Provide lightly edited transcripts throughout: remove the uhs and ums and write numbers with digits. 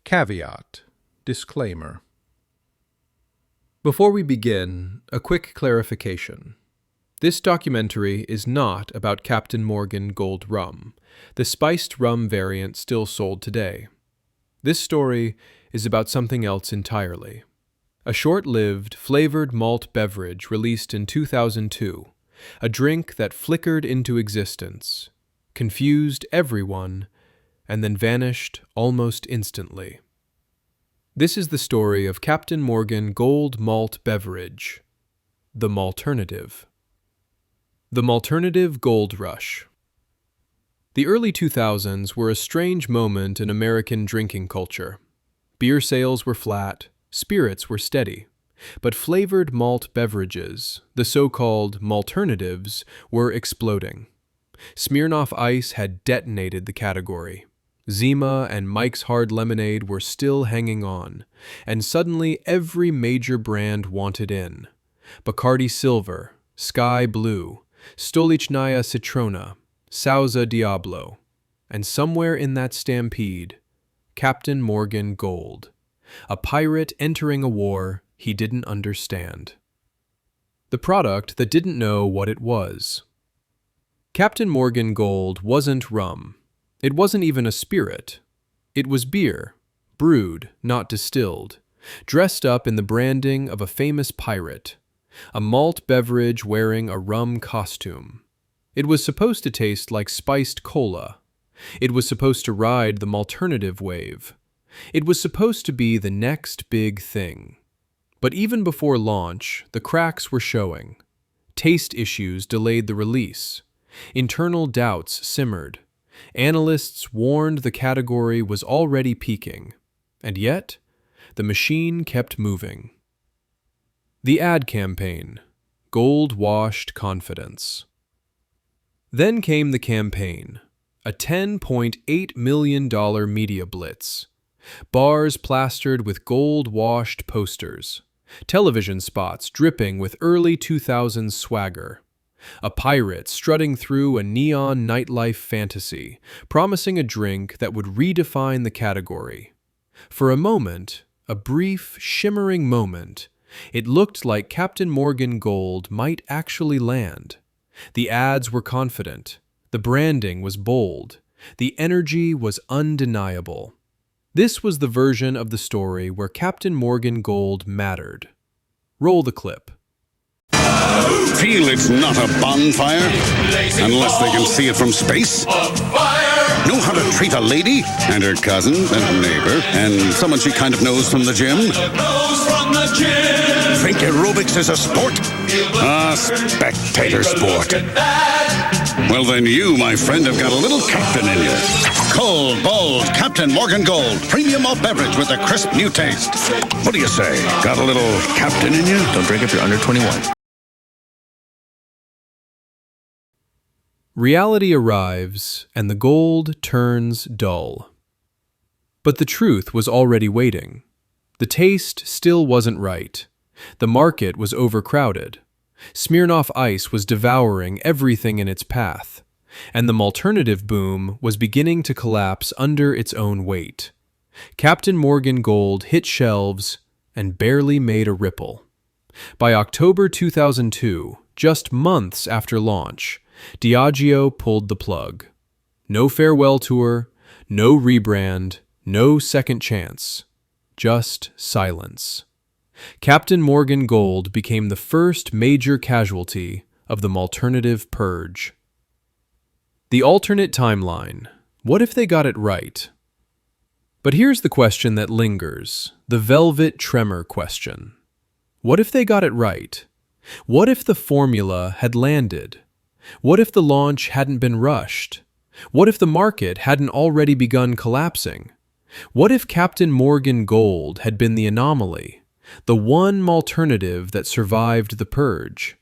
Caveat. Disclaimer. Before we begin, a quick clarification. This documentary is not about Captain Morgan Gold Rum, the spiced rum variant still sold today. This story is about something else entirely. A short-lived, flavored malt beverage released in 2002, a drink that flickered into existence, confused everyone, and then vanished almost instantly. This is the story of Captain Morgan Gold Malt Beverage, the Malternative. The Malternative Gold Rush. The early 2000s were a strange moment in American drinking culture. Beer sales were flat, spirits were steady, but flavored malt beverages, the so-called malternatives, were exploding. Smirnoff Ice had detonated the category. Zima and Mike's Hard Lemonade were still hanging on, and suddenly every major brand wanted in. Bacardi Silver, Sky Blue, Stolichnaya Citrona, Sauza Diablo, and somewhere in that stampede, Captain Morgan Gold, a pirate entering a war he didn't understand. The product that didn't know what it was. Captain Morgan Gold wasn't rum. It wasn't even a spirit. It was beer, brewed, not distilled, dressed up in the branding of a famous pirate, a malt beverage wearing a rum costume. It was supposed to taste like spiced cola. It was supposed to ride the malternative wave. It was supposed to be the next big thing. But even before launch, the cracks were showing. Taste issues delayed the release. Internal doubts simmered. Analysts warned the category was already peaking, and yet, the machine kept moving. The ad campaign, Gold-Washed Confidence. Then came the campaign, a $10.8 million media blitz. Bars plastered with gold-washed posters, television spots dripping with early 2000s swagger. A pirate strutting through a neon nightlife fantasy, promising a drink that would redefine the category. For a moment, a brief, shimmering moment, it looked like Captain Morgan Gold might actually land. The ads were confident, the branding was bold, the energy was undeniable. This was the version of the story where Captain Morgan Gold mattered. Roll the clip. Feel it's not a bonfire unless they can see it from space. Know how to treat a lady and her cousin and a neighbor and someone she kind of knows from the gym. Think aerobics is a sport? A spectator sport. Well, then you, my friend, have got a little captain in you. Cold, bold, Captain Morgan Gold. Premium malt beverage with a crisp new taste. What do you say? Got a little captain in you? Don't drink if you're under 21. Reality arrives, and the gold turns dull. But the truth was already waiting. The taste still wasn't right. The market was overcrowded. Smirnoff Ice was devouring everything in its path, and the malternative boom was beginning to collapse under its own weight. Captain Morgan Gold hit shelves and barely made a ripple. By October 2002, just months after launch, Diageo pulled the plug. No farewell tour, no rebrand, no second chance. Just silence. Captain Morgan Gold became the first major casualty of the malternative purge. The alternate timeline. What if they got it right? But here's the question that lingers, the velvet tremor question. What if they got it right? What if the formula had landed? What if the launch hadn't been rushed? What if the market hadn't already begun collapsing? What if Captain Morgan Gold had been the anomaly, the one malternative that survived the purge?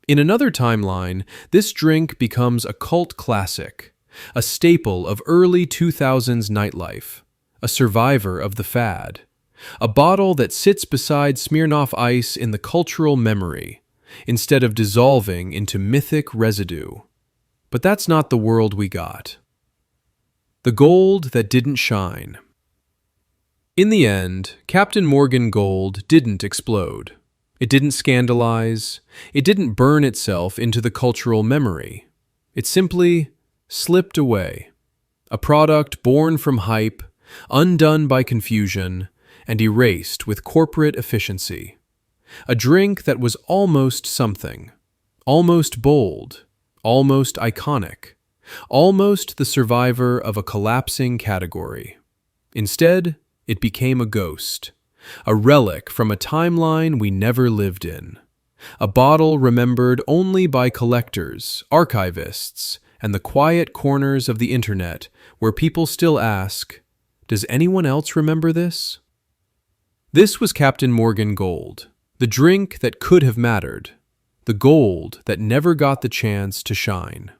In another timeline, this drink becomes a cult classic, a staple of early 2000s nightlife, a survivor of the fad, a bottle that sits beside Smirnoff Ice in the cultural memory, instead of dissolving into mythic residue. But that's not the world we got. The gold that didn't shine. In the end, Captain Morgan Gold didn't explode. It didn't scandalize. It didn't burn itself into the cultural memory. It simply slipped away. A product born from hype, undone by confusion, and erased with corporate efficiency. A drink that was almost something. Almost bold. Almost iconic. Almost the survivor of a collapsing category. Instead, it became a ghost. A relic from a timeline we never lived in. A bottle remembered only by collectors, archivists, and the quiet corners of the internet where people still ask, does anyone else remember this? This was Captain Morgan Gold, the drink that could have mattered, the gold that never got the chance to shine.